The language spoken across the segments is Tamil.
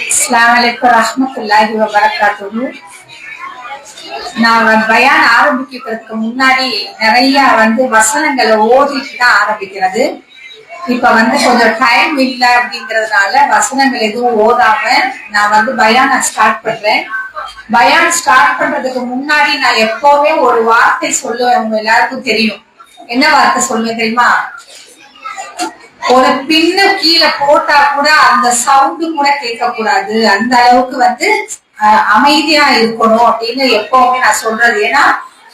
அஸ்ஸலாமு அலைக்கும் வரஹ்மத்துல்லாஹி வபரகாத்துஹு. நான் பயான் ஆரம்பிக்கிறதுக்கு முன்னாடி நிறைய வசனங்களை ஓதிட்டு தான் ஆரம்பிக்கிறது. இப்ப கொஞ்சம் டைம் இல்ல அப்படிங்கறதுனால வசனங்கள் எதுவும் ஓதாம நான் பயான ஸ்டார்ட் பண்றேன். பயான் ஸ்டார்ட் பண்றதுக்கு முன்னாடி நான் எப்பவுமே ஒரு வார்த்தை சொல்லுவேன். உங்க எல்லாருக்கும் தெரியும். என்ன வார்த்தை சொல்லுவேன் தெரியுமா? ஒரு பின்னு கீழே போட்டா கூட அந்த சவுண்டு கூட கேட்க கூடாது, அந்த அளவுக்கு அமைதியா இருக்கணும் அப்படின்னு எப்பவுமே நான் சொல்றது. ஏன்னா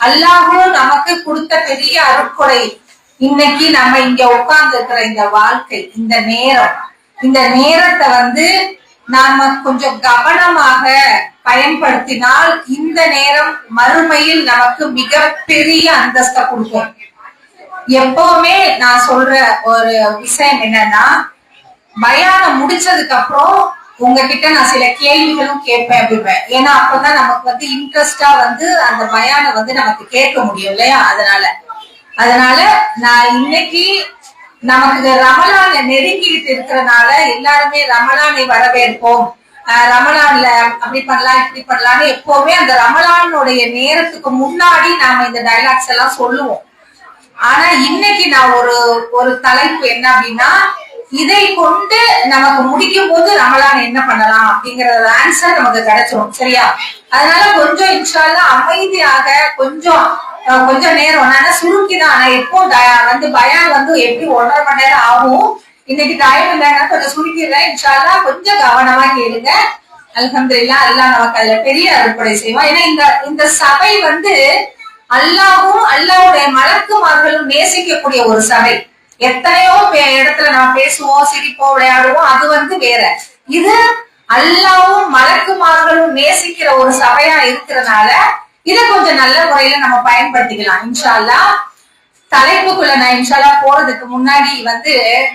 அல்லாஹ்வும் நமக்கு கொடுத்த பெரிய அருட்கொடை. இன்னைக்கு நம்ம இங்க உட்கார்ந்து இருக்கிற இந்த வாழ்க்கை, இந்த நேரத்தை நாம கொஞ்சம் கவனமாக பயன்படுத்தினால் இந்த நேரம் மறுமையில் நமக்கு மிகப்பெரிய அந்தஸ்தை கொடுக்கும். எப்பவுமே நான் சொல்ற ஒரு விஷயம் என்னன்னா, பயானம் முடிச்சதுக்கு அப்புறம் உங்ககிட்ட நான் சில கேள்விகளும் கேட்பேன் அப்படிப்பேன். ஏன்னா அப்பதான் நமக்கு இன்ட்ரெஸ்டா அந்த பயான நமக்கு கேட்க முடியும் இல்லையா? அதனால நான் இன்னைக்கு நமக்கு ரமலான்ல நெருங்கிட்டு இருக்கிறதுனால எல்லாருமே ரமலானை வரவேற்போம், ரமலான்ல அப்படி பண்ணலாம் இப்படி பண்ணலாம்னு எப்பவுமே அந்த ரமலானுடைய நேரத்துக்கு முன்னாடி நாம இந்த டைலாக்ஸ் எல்லாம் சொல்லுவோம். ஆனா இன்னைக்கு நான் ஒரு தலைப்பு என்ன அப்படின்னா, இதை கொண்டு நமக்கு முடிக்கும் போது ரமலான் என்ன பண்ணலாம் அப்படிங்கிற ஆன்சர் நமக்கு கிடைச்சிடும். சரியா? அதனால கொஞ்சம் இன்ஷா அல்லாஹ் அமைதியாக கொஞ்சம் நேரம் நான் சுருக்கிதான். ஆனா எப்போ பயான் எப்படி 1.5 மணி நேரம் ஆகும். இன்னைக்கு டைம் இல்லைன்னா கொஞ்சம் சுருக்கிடுறேன். இன்ஷா அல்லாஹ் கொஞ்சம் கவனமா கேளுங்க. அல்ஹம்துலில்லாஹ், அல்லாஹ் நமக்கு அதுல பெரிய அருட்கொடை செய்வான். ஏன்னா இந்த சபை அல்லாஹ்வும் அல்லாஹ்வுடைய மலக்குமார்களும் நேசிக்கக்கூடிய ஒரு சபை. எத்தனையோ இடத்துல நம்ம பேசுவோம், சிரிப்போம், விளையாடுவோம், அது வேற. இது அல்லாஹ்வும் மலக்குமார்களும் நேசிக்கிற ஒரு சபையா இருக்கிறதுனால இத கொஞ்சம் நல்ல முறையில நம்ம பயன்படுத்திக்கலாம். இன்ஷா அல்லாஹ் தலைப்புக்குள்ள நான் இன்ஷா அல்லாஹ் போறதுக்கு முன்னாடி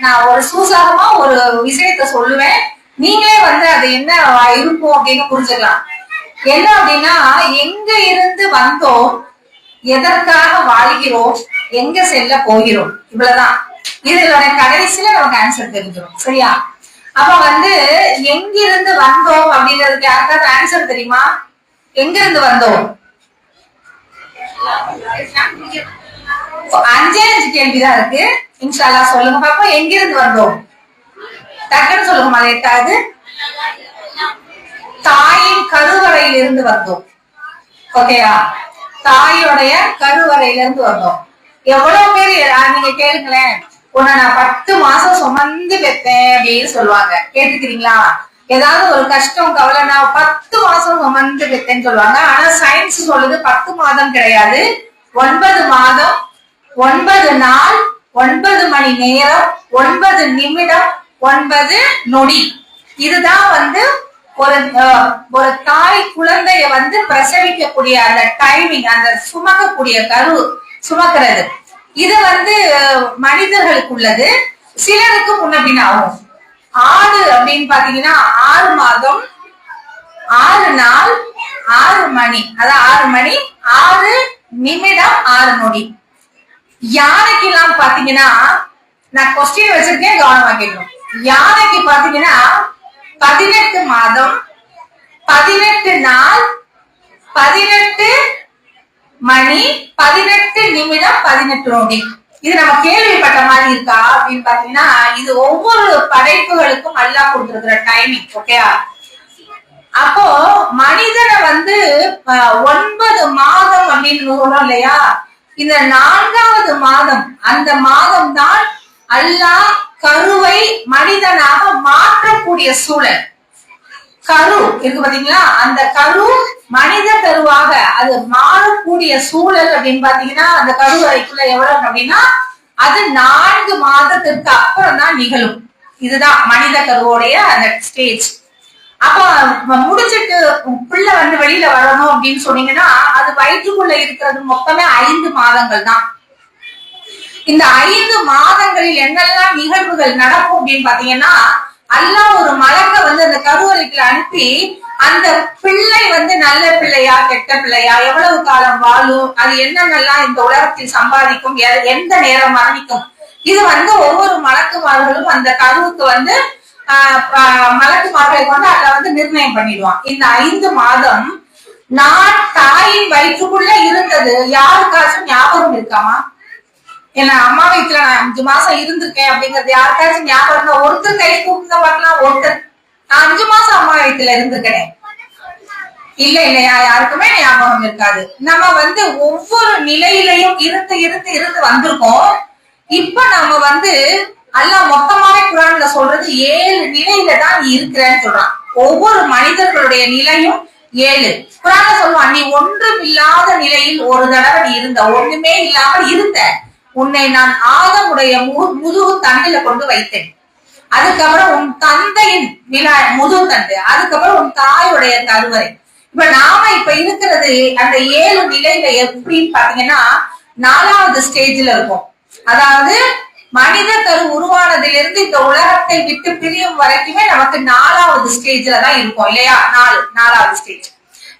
நான் ஒரு சூசகமா ஒரு விஷயத்த சொல்லுவேன். நீங்களே அது என்ன இருக்கும் அப்படின்னு புரிஞ்சுக்கலாம். என்ன அப்படின்னா, எங்க இருந்து வந்தோம், எதற்காக வாழ்கிறோம், எங்க செல்ல போகிறோம், இவ்வளவுதான். இதோட கடைசியில நமக்கு ஆன்சர் தெரிஞ்சிடும். சரியா? அப்ப எங்கிருந்து வந்தோம் அப்படிங்கிறதுக்கு யாருக்காவது ஆன்சர் தெரியுமா? எங்க இருந்து வந்தோம்? 5 கேள்விதான் இருக்கு. இன்ஷா அல்லாஹ் சொல்லுங்க பாப்போம். எங்கிருந்து வந்தோம்? டக்குன்னு சொல்லுங்க மாதிரி. 8வது, தாயின் கருவறையில இருந்து வந்தோம். ஓகேயா? தாயோடைய கருவறையில இருந்து வந்தோம். எவ்வளவு பேர் நீங்க கேளுங்களேன், உன்னை நான் 10 மாசம் சுமந்து பெற்றேன் அப்படின்னு சொல்லுவாங்க. கேட்டுக்கிறீங்களா? ஏதாவது ஒரு கஷ்டம் கவலை நான் 10 மாசம் சுமந்து பெற்றேன்னு சொல்லுவாங்க. ஆனா சயின்ஸ் சொல்லுது 10 மாதம் கிடையாது, 9 மாதம், 9 நாள், 9 மணி நேரம், 9 நிமிடம், 9 நொடி. இதுதான் ஒரு தாய் குழந்தைய பிரசவிக்கக்கூடிய அந்த டைமிங், அந்த சுமக்கக்கூடிய சுமக்கிறது. இது மனிதர்களுக்கு உள்ளது. சிலருக்கு முன்ன ஆகும். ஆடு அப்படின்னு பாத்தீங்கன்னா 6 மாதம், 6 நாள், 6 மணி, அதான் 6 மணி, 6 நிமிடம், 6 நொடி. யானைக்கு எல்லாம் பாத்தீங்கன்னா, நான் கொஸ்டின் வச்சிருக்கேன், கவனமா கேட்கணும். யானைக்கு பாத்தீங்கன்னா 18 மாதம், 18 நாள், 18 மணி, 18 நிமிடம், 18 நொடி. இது நம்ம கேள்விப்பட்ட மாதிரி இருக்கா அப்படின்னு பாத்தீங்கன்னா, இது ஒவ்வொரு படைப்புகளுக்கும் அல்லாஹ் கொடுத்திருக்கிற டைமிங். ஓகேயா? அப்போ மனிதனை 9 மாதம் அப்படின்னு சொல்றோம் இல்லையா? இந்த 4வது மாதம், அந்த மாதம் தான் அல்லாஹ் கருவை மனிதனாக மாற்றக்கூடிய சூழல். கரு இருக்கு பாத்தீங்களா? அந்த கரு மனித கருவாக அது மாறக்கூடிய சூழல் அப்படின்னு பாத்தீங்கன்னா, அந்த கருவறைக்குள்ள எவ்வளவு அப்படின்னா அது 4 மாதத்திற்கு அப்புறம் தான் நிகழும். இதுதான் மனித கருவோடைய அந்த ஸ்டேஜ். அப்ப முடிச்சிட்டு பிள்ளை வெளியில வரணும் அப்படின்னு சொன்னீங்கன்னா, அது வயிற்றுக்குள்ள இருக்கிறது மொத்தமே 5 மாதங்கள் தான். இந்த 5 மாதங்களில் என்னெல்லாம் நிகழ்வுகள் நடக்கும் அப்படின்னு பாத்தீங்கன்னா, அல்லாஹ் ஒரு மலக்க அந்த கருவறைக்குள்ள அனுப்பி அந்த பிள்ளை நல்ல பிள்ளையா கெட்ட பிள்ளையா, எவ்வளவு காலம் வாழும், அது என்னென்னலாம் இந்த உலகத்தில் சம்பாதிக்கும், எந்த நேரம் மரணிக்கும், இது ஒவ்வொரு மலக்கும் மலக்குமார்களும் அந்த கருவுக்கு வந்து மலக்குமார்களை கொண்டு அதுல வந்து நிர்ணயம் பண்ணிடுவான். இந்த 5 மாதம் நான் தாயின் வயிற்றுக்குள்ள இருந்தது யாருக்காச்சும் ஞாபகம் இருக்காமா? என்ன அம்மா வயிற்றுல நான் 5 மாசம் இருந்திருக்கேன் அப்படிங்கறது யாருக்காச்சும் ஞாபகம்? ஒருத்தர் கை கூப்பிங்க வரலாம். ஒருத்தர் நான் 5 மாசம் அம்மா வயிற்றுல இருந்திருக்கிறேன் இல்ல இல்லையா? யாருக்குமே ஞாபகம் இருக்காது. நம்ம வந்து ஒவ்வொரு நிலையிலையும் இருந்து இருந்து இருந்து வந்திருக்கோம். இப்ப நம்ம வந்து அல்லாஹ் மொத்தமாவே குர்ஆன்ல சொல்றது 7 நிலையில தான் நீ இருக்கிறேன்னு சொல்றான். ஒவ்வொரு மனிதர்களுடைய நிலையும் 7. குர்ஆன்ல சொல்லுவான், நீ ஒன்றும் இல்லாத நிலையில் ஒரு தடவை நீ இருந்த, ஒண்ணுமே இல்லாமல் இருந்த, உன்னை நான் ஆதமுடைய முதுகு தண்டில கொண்டு வைத்தேன். அதுக்கப்புறம் உன் தந்தையின் முதுகு தண்டு, அதுக்கப்புறம் உன் தாயுடைய கருவறை. இப்ப நாம இப்ப இருக்கிறது அந்த 7 நிலையில எப்படின்னு பாத்தீங்கன்னா 4வது ஸ்டேஜ்ல இருக்கும். அதாவது மனித கரு உருவானதிலிருந்து இந்த உலகத்தை விட்டு பிரியும் வரைக்குமே நமக்கு 4வது ஸ்டேஜ்ல தான் இருக்கும் இல்லையா? 4வது ஸ்டேஜ்.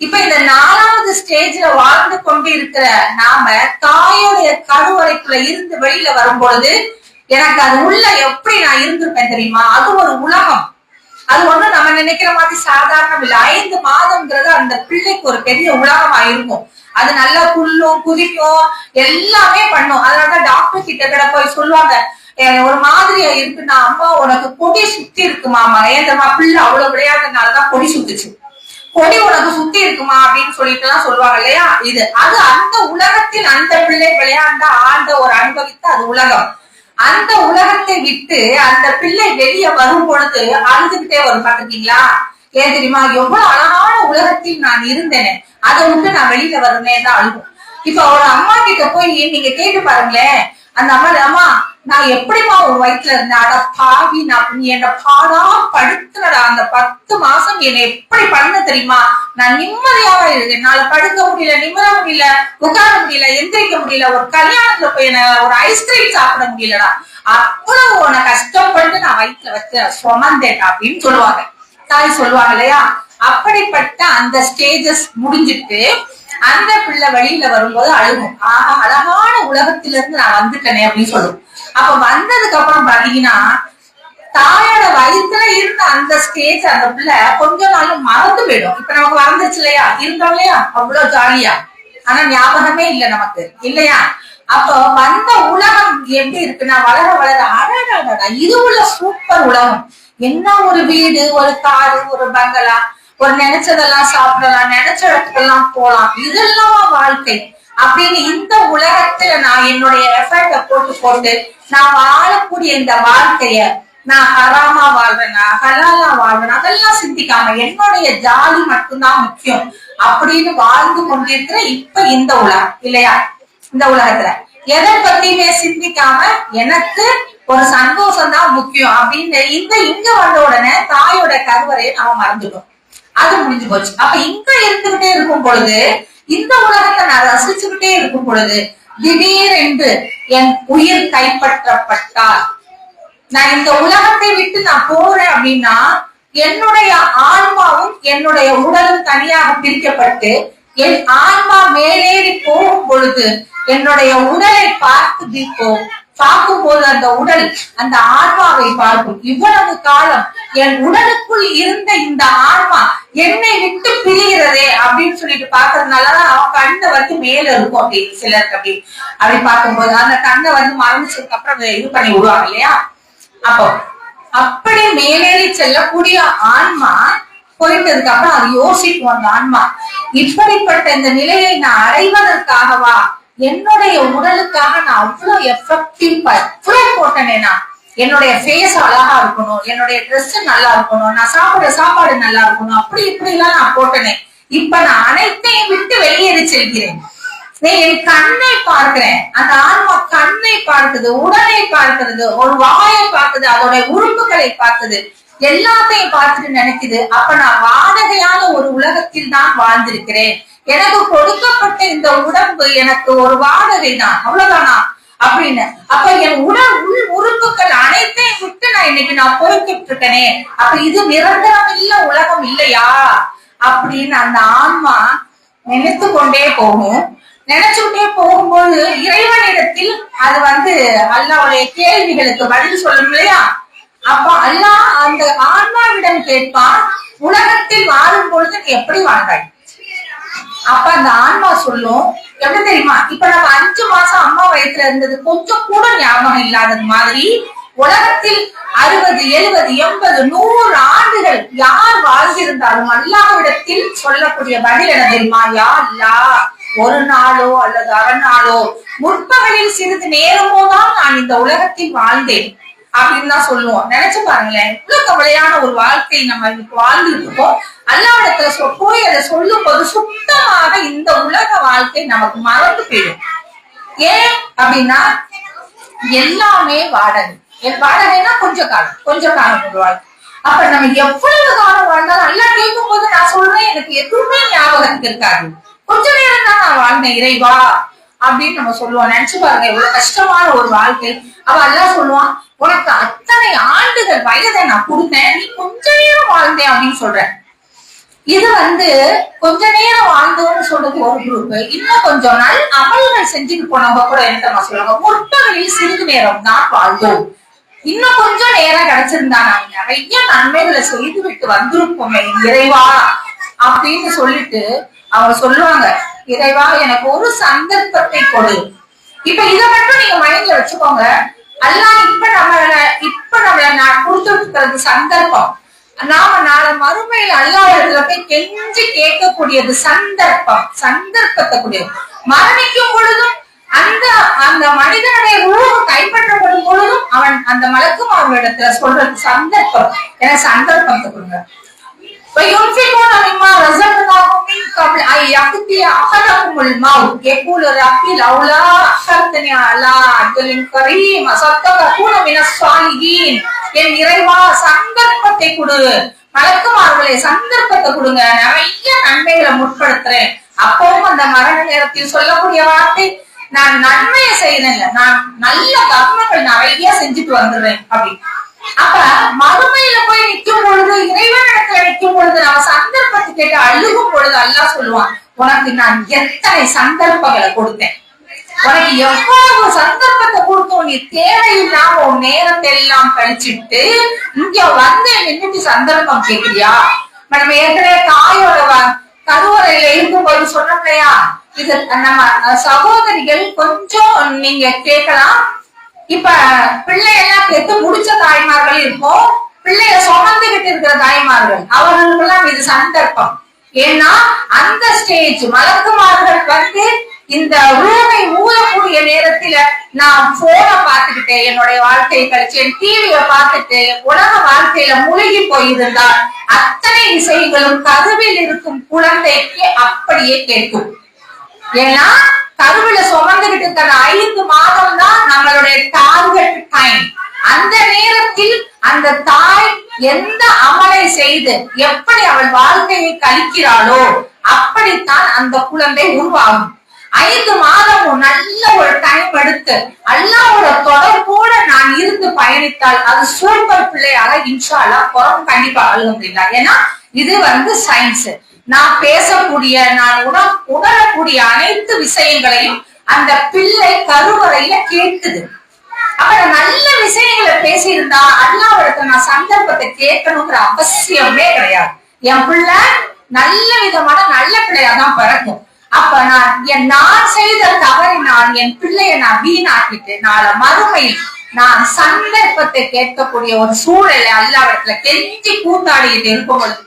இப்ப இந்த 4வது ஸ்டேஜ்ல வாழ்ந்து கொண்டு இருக்கிற நாம தாயோடைய கருவறைக்குள்ள இருந்து வெளியில வரும்பொழுது எனக்கு அது உள்ள எப்படி நான் இருந்திருப்பேன் தெரியுமா? அது ஒரு உலகம். அது ஒண்ணு நம்ம நினைக்கிற மாதிரி சாதாரணம் இல்ல. 5 மாதம்ங்கிறது அந்த பிள்ளைக்கு ஒரு பெரிய உலகமா இருக்கும். அது நல்லா புல்லும் குதிக்கும் எல்லாமே பண்ணும். அதனாலதான் டாக்டர் கிட்ட போய் சொல்லுவாங்க, ஒரு மாதிரியா இருக்குன்னா, அம்மா உனக்கு கொடி சுத்தி இருக்குமாமா. ஏந்தமா பிள்ளை அவ்வளவு விளையாடுறதுனாலதான் கொடி சுத்துச்சு, கொடி உனக்கு சுத்தி இருக்குமா அப்படின்னு சொல்லிட்டு எல்லாம் சொல்லுவாங்க இல்லையா? இது அது அந்த உலகத்தில் அந்த பிள்ளை விளையாண்ட ஆண்ட ஒரு அனுபவித்த அது உலகம். அந்த உலகத்தை விட்டு அந்த பிள்ளை வெளியே வரும் பொழுது அழுதுகிட்டே வரும். பாத்துருக்கீங்களா? ஏன் தெரியுமா? எவ்வளவு அழகான உலகத்தில் நான் இருந்தேன், அதை விட்டு நான் வெளியில வருவேன் தான் அழுகும். இப்ப ஒரு அம்மா கிட்ட போய் நீங்க கேட்டு பாருங்களேன், அந்த அம்மா நான் எப்படிமா ஒரு வயிற்றுல இருந்தேன், அட பாவி, நான் என்ன பாடா படுத்துனடா அந்த 10 மாசம் என்னை எப்படி பண்ண தெரியுமா? நான் நிம்மதியாக இருக்கேன், என்னால படுக்க முடியல, நிம்மத முடியல, உட்கார முடியல, எந்திரிக்க முடியல, ஒரு கல்யாணத்துல போய் என்ன ஒரு ஐஸ்கிரீம் சாப்பிட முடியலடா, அவ்வளவு உன கஷ்டப்பட்டு நான் வயிற்றுல வச்சு சுமந்தேன் அப்படின்னு சொல்லுவாங்க, தாய் சொல்லுவாங்க இல்லையா? அப்படிப்பட்ட அந்த ஸ்டேஜஸ் முடிஞ்சிட்டு அந்த பிள்ளை வெளியில வரும்போது அழுகும், ஆஹா அழகான உலகத்திலிருந்து நான் வந்துட்டேனே அப்படின்னு சொல்லுவோம். அப்ப வந்ததுக்கு அப்புறம் பாத்தீங்கன்னா தாயோட வயிற்றுல இருந்த அந்த ஸ்டேஜ் அந்த பிள்ளை கொஞ்ச நாளும் மறந்து போயிடும். இப்ப நமக்கு மறந்துச்சு இல்லையா? இருந்தோம் இல்லையா அவ்வளவு ஜாலியா, ஆனா ஞாபகமே இல்ல நமக்கு இல்லையா? அப்போ வந்த உலகம் எப்படி இருக்குன்னா வளர வளர அழகா இது உள்ள சூப்பர் உலகம். என்ன ஒரு வீடு, ஒரு காரு, ஒரு பங்களா, ஒரு நினைச்சதெல்லாம் சாப்பிடலாம், நினைச்ச இடத்துக்கெல்லாம் போலாம், இதெல்லாம் வாழ்க்கை அப்படின்னு இந்த உலகத்துல நான் என்னுடைய எஃபர்ட்டை போட்டு போட்டு நான் வாழக்கூடிய இந்த வாழ்க்கைய நான் ஹராமா வாழ்றேனா ஹலாலா வாழ்றேன் அதெல்லாம் சிந்திக்காம என்னுடைய ஜாலி மட்டும்தான் முக்கியம் அப்படின்னு வாழ்ந்து கொண்டிருக்கிற இப்ப இந்த உலகம் இல்லையா? இந்த உலகத்துல எதை பத்தியுமே சிந்திக்காம எனக்கு ஒரு சந்தோஷம் தான் முக்கியம் அப்படின்னு இங்க வந்த உடனே தாயோட கருவறையை நாம மறந்துட்டோம். அது முடிஞ்சு போச்சு. அப்ப இங்க இருந்துகிட்டே இருக்கும் பொழுது இந்த உலகத்தை நான் ரசிச்சுக்கிட்டே இருக்கும் பொழுது திடீரென்று என் உயிர் கைப்பற்றப்பட்டால் நான் இந்த உலகத்தை விட்டு நான் போறேன் அப்படின்னா என்னுடைய ஆன்மாவும் என்னுடைய உடலும் தனியாக பிரிக்கப்பட்டு என் ஆன்மா மேலேறி போகும் பொழுது என்னுடைய உடலை பார்க்கும் போது அந்த உடல் அந்த ஆன்மாவை பார்க்கும். இவ்வளவு காலம் என் உடலுக்குள் இருந்த இந்த ஆன்மா என்னை விட்டு பிரிகிறதே அப்படின்னு சொல்லிட்டு பாக்குறதுனாலதான் அவன் கண்ணை வந்து மேல இருக்கும். அப்படி சிலருக்கு அப்படி பார்க்கும்போது அந்த கண்ணை வந்து மறந்துச்சதுக்கு அப்புறம் இது பண்ணி விடுவாங்க இல்லையா? அப்போ அப்படி மேலேறி செல்லக்கூடிய ஆன்மா போயிட்டதுக்கு அப்புறம் அது யோசிக்கும். அந்த ஆன்மா இப்படிப்பட்ட இந்த நிலையை நான் அடைவதற்காகவா என்னுடைய உடலுக்காக நான் அவ்வளவு எஃபெக்டிவ் போட்டேனேனா? என்னுடைய ஃபேஸ் அழகா இருக்கணும், என்னுடைய ட்ரெஸ் நல்லா இருக்கணும், நான் சாப்பிடுற சாப்பாடு நல்லா இருக்கணும், அப்படி இப்படி எல்லாம் நான் போட்டேனே. இப்ப நான் அனைத்தையும் விட்டு வெளியேறி செல்கிறேன். என் கண்ணை பார்க்கிறேன், அந்த ஆன்மா கண்ணை பார்க்குது, உடலை பார்க்கிறது, ஒரு வாயை பார்க்குது, அதோட உறுப்புகளை பார்க்குது, எல்லாத்தையும் பார்த்துட்டு நினைக்குது அப்ப நான் வாடகையான ஒரு உலகத்தில் தான் வாழ்ந்திருக்கிறேன், எனக்கு கொடுக்கப்பட்ட இந்த உடம்பு எனக்கு ஒரு வாடகை தான், அவ்வளவுதானா அப்படின்னு. அப்ப என் உடல் உள் உறுப்புகள் அனைத்தையும் விட்டு நான் இன்னைக்கு நான் போய்கிட்டு இருக்கேனே, அப்ப இது நிரந்தரம் இல்ல உலகம் இல்லையா அப்படின்னு அந்த ஆன்மா நினைத்து கொண்டே போகும். நினைச்சுட்டே போகும்போது இறைவனிடத்தில் அது வந்து அல்லாவுடைய கேள்விகளுக்கு பதில் சொல்லணும் இல்லையா? அப்ப அல்லாஹ் அந்த ஆன்மாவிடம் கேட்பான், உலகத்தில் வாழும் பொழுது நீ எப்படி வாழ்ந்தாய்? அப்ப அந்த ஆன்மா சொல்லும், எப்படி தெரியுமா? இப்ப நம்ம 5 மாசம் அம்மா வயிற்றுல இருந்தது கொஞ்சம் கூட ஞாபகம் இல்லாதது மாதிரி உலகத்தில் 60, 70, 80, 100 ஆண்டுகள் யார் வாழ்ந்திருந்தாலும் அல்லாஹ்விடத்தில் சொல்லக்கூடிய பதில் என்ன தெரியுமா? யா அல்லாஹ், ஒரு நாளோ அல்லது அரை நாளோ முற்பகலில் சிறிது நேரமோ தான் நான் இந்த உலகத்தில் வாழ்ந்தேன் அப்படின்னு தான் சொல்லுவோம். நினைச்சு பாருங்களேன், இவ்வளவு கவலையான ஒரு வாழ்க்கை நம்ம வாழ்ந்துட்டு இருக்கோம். அல்லாஹ்விடத்துல போய் அதை சொல்லும் போது சுத்தமாக இந்த உலக வாழ்க்கை நமக்கு மறந்து போயிடும். ஏன் அப்படின்னா எல்லாமே வாடகை. வாடகைன்னா கொஞ்ச காலம் ஒரு வாழ்க்கை. அப்ப நம்ம எவ்வளவு காலம் வாழ்ந்தாலும் எல்லாம் கேட்கும் போது நான் சொல்றேன், எனக்கு எதுவுமே ஞாபகத்துக்கு இருக்காது. கொஞ்ச நேரம் தான் நான் வாழ்ந்தேன் இறைவா அப்படின்னு நம்ம சொல்லுவோம். நினைச்சு பாருங்க, இவ்வளவு கஷ்டமான ஒரு வாழ்க்கை. அவ எல்லாம் சொல்லுவான், உனக்கு அத்தனை ஆண்டுகள் வயதை நான் கொடுத்தேன், நீ கொஞ்ச நேரம் வாழ்ந்தேன் அப்படின்னு சொல்றேன். இது வந்து கொஞ்ச நேரம் வாழ்ந்தோம்னு சொல்றது ஒரு குரூப். இன்னும் கொஞ்சம் நாள் அமல்கள் செஞ்சுட்டு போனவங்க கூட என்ன சொல்லுவாங்க, முற்பகலில் சிறிது நேரம் தான் வாழ்ந்தோம், இன்னும் கொஞ்சம் நேரம் கிடைச்சிருந்தா நாங்க நிறைய நன்மைகளை செய்து விட்டு வந்திருப்போமே இறைவா அப்படின்னு சொல்லிட்டு அவங்க சொல்லுவாங்க, இறைவா எனக்கு ஒரு சந்தர்ப்பத்தை கொடு. இப்ப இதை மட்டும் நீங்க மைண்ட்ல வச்சுக்கோங்க. அல்லாஹ் இப்ப நம்மள நான் கொடுத்துருக்கிறது சந்தர்ப்பம். நாம நாளை மறுமையில் அல்லாஹ்விடத்துல போய் கெஞ்சி கேட்கக்கூடியது சந்தர்ப்பத்தை கூடியது. மரணிக்கும் பொழுதும் அந்த மனிதனுடைய உணவு கைப்பற்றப்படும் பொழுதும் அவன் அந்த மலக்குமாரிடத்துல சொல்றது சந்தர்ப்பம். ஏன்னா சந்தர்ப்பத்தை கொடுங்க. وينفقون مما رزقناهم من قبل أن يأتي أحدهم الموت يقول رب لولا أخرتني إلى أجل قريب فأصدق وأكون من الصالحين. என் இறைவா சந்தர்ப்பத்தை கொடு, மலக்குமார்களே சந்தர்ப்பத்தை கொடுங்க, நிறைய நன்மைகளை முற்படுத்துறேன். அப்பவும் அந்த மரண நேரத்தில் சொல்லக்கூடிய வார்த்தை, நான் நன்மையை செய்யறேன், நான் நல்ல கர்மங்கள் நிறைய செஞ்சுட்டு வந்துடுறேன் அப்படின்னு. அப்ப மறுமையில போய் நிற்கும் பொழுது, இறைவனிடத்துல நிற்கும் பொழுது, நம்ம சந்தர்ப்பத்தை கேட்டு அழுகும் பொழுது அல்லாஹ் சொல்லுவான், உனக்கு நான் எத்தனை சந்தர்ப்பங்களை கொடுத்தேன், உனக்கு எவ்வளவு சந்தர்ப்பத்தை கொடுத்தோம், நீ தேவையில்லாம உன் நேரத்தை எல்லாம் கழிச்சுட்டு இங்க வந்து நின்றுட்டு சந்தர்ப்பம் கேட்கிறியா? நம்ம ஏற்கனவே தாயோட கருவறையில இருக்கும்போது சொன்னோம் இல்லையா, இது நம்ம சகோதரிகள் கொஞ்சம் நீங்க கேட்கலாம். இப்ப பிள்ளையெல்லாம் பெற்று முடிச்ச தாய்மார்கள் இருக்கும், பிள்ளைய சுமந்துகிட்டு இருக்கிற தாய்மார்கள், அவர்களுக்கெல்லாம் இது சந்தர்ப்பம். ஏன்னா அந்த ஸ்டேஜ் மலக்குமார்கள் வந்து இந்த ரூமை ஊழக்கூடிய நேரத்துல நான் போனை பார்த்துக்கிட்டேன், என்னுடைய வாழ்க்கையை கழிச்சேன், டிவியை பார்த்துட்டு உலக வாழ்க்கையில மூழ்கி போயிருந்தால் அத்தனை விஷயங்களும் கருவில் இருக்கும் குழந்தைக்கு அப்படியே கேட்கும். ஏன்னா கருவில சுமந்துகிட்டு இருக்கிற 5 மாதம் தான் நம்மளுடைய டார்கெட் டைம். அந்த நேரத்தில் அந்த தாய் எந்த அமலை செய்து எப்படி அவள் வாழ்க்கையை கழிக்கிறாளோ அப்படித்தான் அந்த குழந்தை உருவாகும். 5 மாதமும் நல்ல ஒரு டைம் எடுத்து அல்லாஹ்வோட தொடர்போட நான் இருந்து பயணித்தால் அது சூப்பர் பிள்ளையாக இன்ஷா அல்லாஹ் பிறக்கும். கண்டிப்பா அல்ஹம்துலில்லாஹ். ஏன்னா இது வந்து சயின்ஸ். நான் பேசக்கூடிய, நான் உணரக்கூடிய அனைத்து விஷயங்களையும் அந்த பிள்ளை கருவறையில கேட்குது. அப்ப நல்ல விஷயங்களை பேசியிருந்தா அல்லாஹ்விடத்துல நான் சந்தர்ப்பத்தை கேட்கணுங்கிற அவசியமே கிடையாது. என் பிள்ளை நல்ல விதமான நல்ல பிள்ளையாதான் பிறக்கும். அப்ப நான் செய்த தவறினால் என் பிள்ளைய நான் வீணாக்கிட்டு நாளை மறுமையில் நான் சந்தர்ப்பத்தை கேட்கக்கூடிய ஒரு சூழலை அல்லாஹ்விடத்துல கெஞ்சி கூத்தாடிட்டு இருக்கும்போது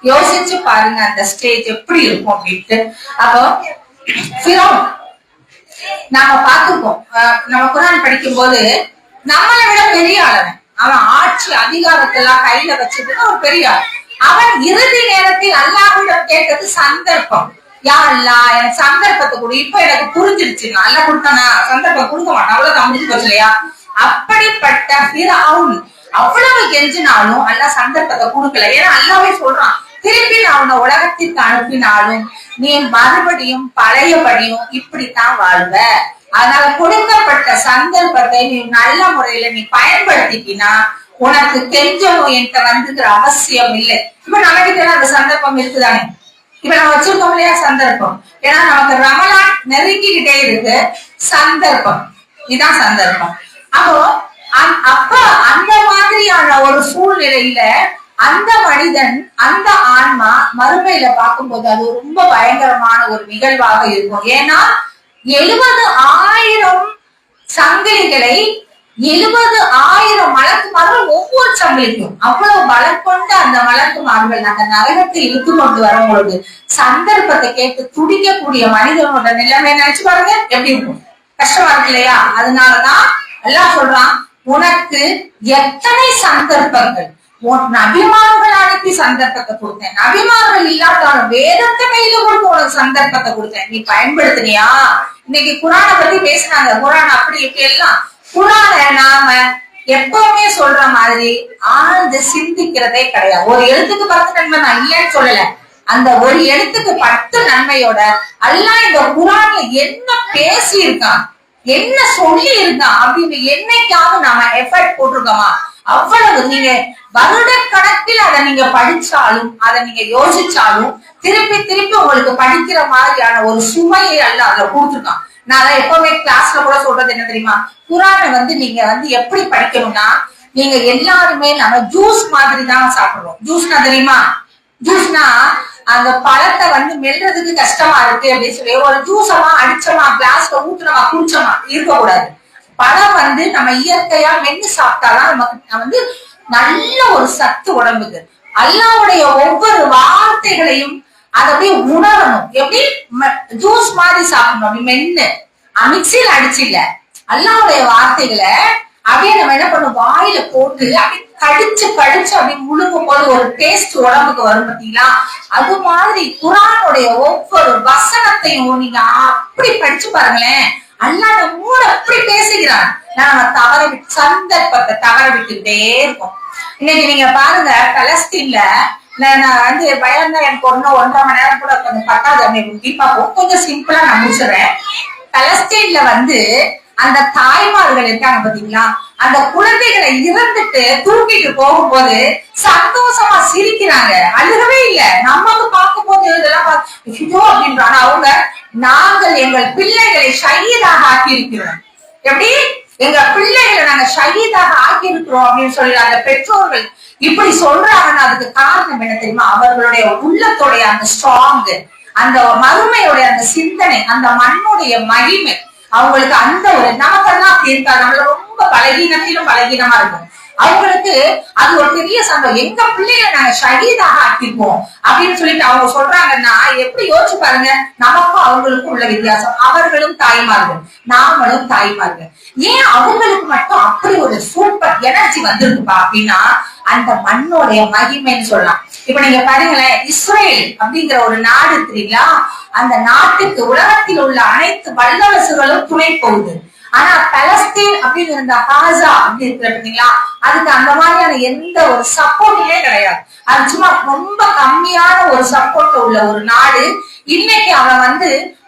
யோசிச்சு பாருங்க அந்த ஸ்டேஜ் எப்படி இருக்கும் அப்படின்ட்டு. அப்போ ஃபிரௌன் நாம பார்த்திருக்கோம், நம்ம குர்ஆன் படிக்கும் போது நம்மளை விட பெரிய ஆளவன், அவன் ஆட்சி அதிகாரத்தெல்லாம் கையில வச்சுட்டு ஒரு பெரிய ஆள். அவன் இறுதி நேரத்தில் அல்லாஹ்விடம் கேட்டது சந்தர்ப்பம். யா அல்லாஹ் எனக்கு சந்தர்ப்பத்தை கொடு, இப்ப எனக்கு புரிஞ்சிருச்சு, நல்லா கொடுத்தானா சந்தர்ப்பம் கொடுக்க மாட்டான், அவ்வளவு முடிஞ்சு போச்சு இல்லையா? அப்படிப்பட்ட ஃபிரௌன் அவ்வளவு கெஞ்சினாலும் அல்லாஹ் சந்தர்ப்பத்தை கொடுக்கல. ஏன்னா அல்லாஹ்வே சொல்றான், திருப்பி நான் உன்னை உலகத்திற்கு அனுப்பினாலும் நீ மறுபடியும் பழையபடியும் இப்படித்தான் வாழ்வ. அதனால கொடுக்கப்பட்ட சந்தர்ப்பத்தை நீ நல்ல முறையில நீ பயன்படுத்திக்கினா உனக்கு கெஞ்சணும் என்கிட்ட வந்துங்கிற அவசியம் இல்லை. இப்ப நமக்கிட்ட அந்த சந்தர்ப்பம் இருக்குதானே? இப்ப நம்ம வச்சிருக்கோம் இல்லையா சந்தர்ப்பம். ஏன்னா நமக்கு ரமலான் நெருங்கிக்கிட்டே இருக்கு. சந்தர்ப்பம், இதுதான் சந்தர்ப்பம். அப்போ அப்ப அந்த மாதிரியான ஒரு சூழ்நிலையில அந்த மனிதன், அந்த ஆன்மா மறுமையில பார்க்கும்போது அது ரொம்ப பயங்கரமான ஒரு நிகழ்வாக இருக்கும். ஏன்னா 70,000 சங்கிலிகளை 70,000 மலக்குமார்கள், ஒவ்வொரு சங்கிலிக்கும் அவ்வளவு பலம் கொண்ட அந்த மலக்குமார்கள் அந்த நரகத்தை இழுத்து கொண்டு வரும்பொழுது சந்தர்ப்பத்தை கேட்டு துடிக்கக்கூடிய மனிதனோட நிலைமை நினைச்சு பாருங்க எப்படி இருக்கும். கஷ்டமா இருக்கு இல்லையா? அதனாலதான் எல்லாம் சொல்றான், உனக்கு எத்தனை சந்தர்ப்பங்கள், நபிமார்கள் அனுப்பி சந்தர்ப்பத்தை கொடுத்தேன், நபிமார்கள் இல்லாட்டாலும் வேதத்தை கையில கொடுத்து உனக்கு சந்தர்ப்பத்தை கொடுத்தேன், நீ பயன்படுத்தினியா? இன்னைக்கு குரானை பத்தி பேசினாங்க. குரான் அப்படி இப்படி எல்லாம். குரானை நாம எப்பவுமே சொல்ற மாதிரி ஆழ்ந்து சிந்திக்கிறதே கிடையாது. ஒரு எழுத்துக்கு 10 நன்மை நான் இல்லைன்னு சொல்லல. அந்த ஒரு எழுத்துக்கு 10 நன்மையோட அல்லாஹ் இந்த குரான்ல என்ன பேசி இருக்கான், என்ன சொல்லி இருக்கான் அப்படின்னு என்னைக்காவது நாம எஃபர்ட் போட்டிருக்கோமா? அவ்வளவு நீங்க வருட கணக்கில் அதை நீங்க படிச்சாலும், அதை நீங்க யோசிச்சாலும் திருப்பி திருப்பி உங்களுக்கு படிக்கிற மாதிரியான ஒரு சுமையை அல்ல அதுல கொடுத்துருக்கான். நான் எப்பவுமே கிளாஸ்ல கூட சொல்றது என்ன தெரியுமா? குரானை நீங்க எப்படி படிக்கணும்னா, நீங்க எல்லாருமே நம்ம ஜூஸ் மாதிரி தான் சாப்பிடுறோம். ஜூஸ்னா தெரியுமா? ஜூஸ்னா அந்த பழத்தை மெல்றதுக்கு கஷ்டமா இருக்கு அப்படின்னு சொல்லி ஒரு ஜூஸமா அடிச்சோமா, கிளாஸ்ல ஊத்துனமா, குடிச்சோமா இருக்கக்கூடாது. பழம் நம்ம இயற்கையா மென்னு சாப்பிட்டாதான் நமக்கு நல்ல ஒரு சத்து உடம்புக்கு. அல்லாஹ்வுடைய ஒவ்வொரு வார்த்தைகளையும் அதை அப்படியே உணரணும். எப்படி ஜூஸ் மாதிரி சாப்பிடணும், அப்படி மென்னு, மிக்சியில அடிச்சு இல்ல. அல்லாஹ்வுடைய வார்த்தைகளை அப்படியே நம்ம என்ன பண்ணும், வாயில போட்டு அப்படி கடிச்சு கடிச்சு அப்படி முழுங்கும் போது ஒரு டேஸ்ட் உடம்புக்கு வரும் பார்த்தீங்களா? அது மாதிரி குரானுடைய ஒவ்வொரு வசனத்தையும் நீங்க அப்படி படிச்சு பாருங்களேன். அல்லாஹ் மூட அப்படி பேசுகிறான். நாம தவற விட்டு சந்தர்ப்பத்தை தவற விட்டுக்கிட்டே இருக்கோம். இன்னைக்கு நீங்க பாருங்க, பலஸ்தீன்ல நான் பயம் தான், எனக்கு 1.5 மணி நேரம் கூட கொஞ்சம் பத்தாது, டீப்பா கொஞ்சம் சிம்பிளா நான் முடிச்சிடுறேன். பலஸ்தீன்ல அந்த தாய்மார்கள் இருக்காங்க பாத்தீங்களா, அந்த குழந்தைகளை இறந்துட்டு தூக்கிட்டு போகும்போது சந்தோஷமா சிரிக்கிறாங்க, அழுகவே இல்ல. நமக்கு பார்க்கும் போது இதெல்லாம் அப்படின்றாங்க அவங்க, நாங்கள் எங்கள் பிள்ளைகளை ஷஹீதாக ஆக்கி இருக்கிறோம். எப்படி எங்க பிள்ளைகளை நாங்க ஷஹீதாக ஆக்கி இருக்கிறோம் அப்படின்னு சொல்லி அந்த பெற்றோர்கள் இப்படி சொல்றாங்கன்னா அதுக்கு காரணம் என்ன தெரியுமா? அவர்களுடைய உள்ளத்தோடைய அந்த ஸ்ட்ராங், அந்த மறுமையுடைய அந்த சிந்தனை, அந்த மண்ணுடைய மகிமை அவங்களுக்கு. அந்த ஒரு நமக்கெல்லாம் அப்படி இருக்காது, நம்மள ரொம்ப பலகீனத்திலும் பலகீனமா இருக்கும். அவங்களுக்கு அது ஒரு பெரிய சந்தோஷம், எங்க பிள்ளைகளை நாங்க ஷஹீதாக ஆக்கிப்போம் அப்படின்னு சொல்லிட்டு அவங்க சொல்றாங்கன்னா எப்படி யோசிச்சு பாருங்க. நமக்கும் அவங்களுக்கும் உள்ள வித்தியாசம். அவர்களும் தாய்மார்கள், நாமளும் தாய்மார்கள். ஏன் அவங்களுக்கு மட்டும் அப்படி ஒரு சூப்பர் எனர்ஜி வந்திருக்குப்பா அப்படின்னா அந்த மண்ணோடைய மகிமைன்னு சொல்லலாம். இப்ப நீங்க பாருங்களேன், இஸ்ரேல் அப்படிங்கிற ஒரு நாடு தெரியுங்களா? அந்த நாட்டுக்கு உலகத்தில் உள்ள அனைத்து வல்லரசுகளும் துணை போகுது. ஆனா பலஸ்தீன் அப்படின்னு இருந்த காசா அப்படி இருக்கிற பாத்தீங்களா, அதுக்கு அந்த மாதிரியான எந்த ஒரு சப்போர்ட்டுமே கிடையாது. அது சும்மா ரொம்ப கம்மியான ஒரு சப்போர்ட் உள்ள ஒரு நாடு. இன்னைக்கு அவன்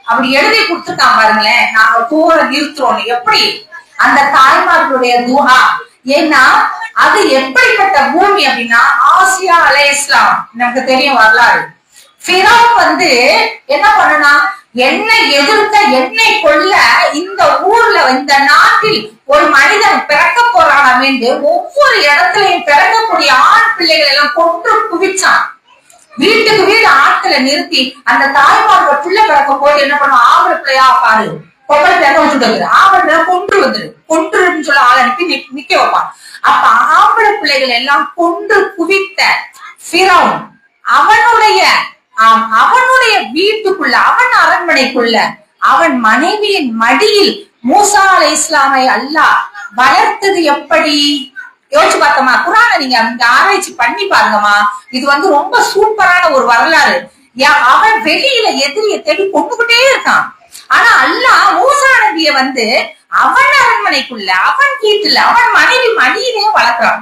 அப்படி எழுதி கொடுத்துருக்கான் பாருங்களேன், நாங்க போற நிறுத்துறோம். எப்படி அந்த தாய்மார்களுடைய துஹா. ஏன்னா அது எப்படிப்பட்ட பூமி அப்படின்னா, ஆசியா அலைஹிஸ்ஸலாம் நமக்கு தெரியும் வரலாறு. ஃபிரௌன் என்ன பண்ணனா, என்னை எதிர்த்த, என்னை கொல்ல இந்த ஊர்ல இந்த நாட்டில் ஒரு மனிதன் பிறக்க போறானாம் என்று ஒவ்வொரு இடத்துலயும் பிறக்கக்கூடிய ஆண் பிள்ளைகள் எல்லாம் கொன்று குவிச்சான். வீட்டுக்கு வீடு ஆட்களை நிறுத்தி அந்த தாய்மார்கள் பிள்ளை பிறக்கும் போது என்ன பண்ணும், ஆம்பளை பிள்ளையா பாரு, பொம்பளை பிள்ளையா விட்டுட்டு ஆம்பளை பிள்ளை கொன்றுன்னு சொல்ல ஆள் அனுப்பி நிக்க வைப்பான். அப்ப ஆம்பளை பிள்ளைகள் எல்லாம் கொன்று குவித்த ஃபிரௌன் அவனுடைய வீட்டுக்குள்ள, அவன் அரண்மனைக்குள்ள, அவன் மனைவியின் மடியில் மூசா அலைஹிஸ்ஸலாமை அல்லாஹ் வளர்த்தது எப்படி யோசிச்சு பார்த்தோமா? குரானை நீங்க ஆராய்ச்சி பண்ணி பாருங்கம்மா. இது ரொம்ப சூப்பரான ஒரு வரலாறு. அவன் வெளியில எதிரிய தேடி கொண்டுகிட்டே இருக்கான். ஆனா அல்லாஹ் மூசா நபிய அவன் அரண்மனைக்குள்ள, அவன் வீட்டுல, அவன் மனைவி மடியிலே வளர்க்கிறான்.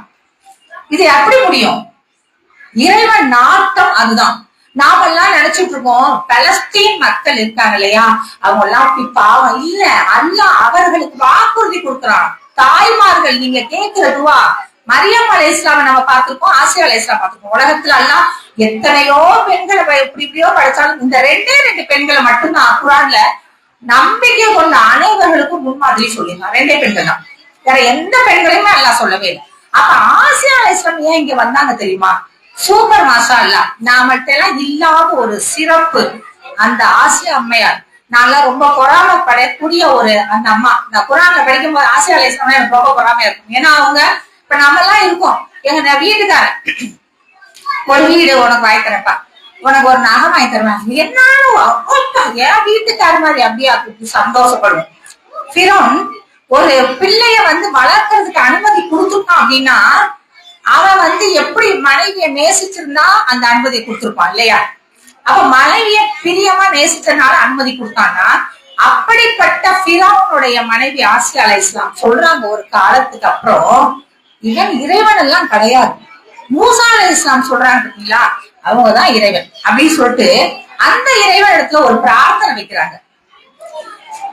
இது எப்படி முடியும்? இறைவன் நாட்டம் அதுதான். நாமெல்லாம் நினைச்சிட்டு இருக்கோம் பலஸ்தீன் மக்கள் இருக்காங்க இல்லையா, அவங்க எல்லாம் அப்படி பாவம் இல்ல. அல்லாஹ் அவர்களுக்கு வாக்குறுதி கொடுக்கிறான். தாய்மார்கள் நீங்க கேட்கிறதுவா மரியம் அலைஹிஸ்ஸலாமை நம்ம பார்த்திருக்கோம், ஆசியா அலைஹிஸ்ஸலாம் பார்த்திருக்கோம். உலகத்துல எல்லாம் எத்தனையோ பெண்களை எப்படி இப்படியோ படிச்சாலும் இந்த ரெண்டு பெண்களை மட்டும்தான் குர்ஆன்ல நம்பிக்கை கொண்ட அனைவர்களுக்கும் முன்மாதிரி சொல்லியிருக்கான். 2 பெண்கள் தான், வேற எந்த பெண்களையுமே அல்லாஹ் சொல்லவே இல்லை. அப்ப ஆசியா அலைஹிஸ்ஸலாம் ஏன் இங்க வந்தாங்க தெரியுமா? சூப்பர் மாஷா அல்லாஹ், நாமள்கிட்ட எல்லாம் இல்லாத ஒரு சிறப்பு அந்த ஆசியா அம்மையார். நான் ரொம்ப பொறாமப்படக்கூடிய ஒரு அந்த அம்மா. நான் குர்ஆன்ல படிக்கும் போது ஆசியா அலைஹிஸ்ஸலாம் எனக்கு ரொம்ப பொறாமையா இருக்கும். ஏன்னா அவங்க இப்ப நம்ம எல்லாம் இருக்கோம், எங்க வீட்டுக்காரன் ஒரு வீடு உனக்கு வாங்கி தரப்பா, உனக்கு ஒரு நகை வாங்கி தருவேன், என்னாலும் என் வீட்டுக்கார மாதிரி அப்படியே சந்தோஷப்படுவோம். ஃபிரௌன் ஒரு பிள்ளைய வளர்க்கறதுக்கு அனுமதி கொடுத்துருக்கான் அப்படின்னா அவன் எப்படி மனைவிய நேசிச்சிருந்தா அந்த அனுமதி கொடுத்துருப்பான் இல்லையா? அப்ப மனைவிய பிரியமா நேசிச்சதுனால அனுமதி கொடுத்தான்னா, அப்படிப்பட்ட ஃபிரௌனுடைய மனைவி ஆசியா அலைஹிஸ்ஸலாம் சொல்றாங்க ஒரு காலத்துக்கு அப்புறம், இவன் இறைவன் எல்லாம் கிடையாது, மூசா அலைஹிஸ்ஸலாம் சொல்றாங்க பார்த்தீங்களா, அவங்கதான் இறைவன் அப்படின்னு சொல்லிட்டு அந்த இறைவன் இடத்துல ஒரு பிரார்த்தனை வைக்கிறாங்க.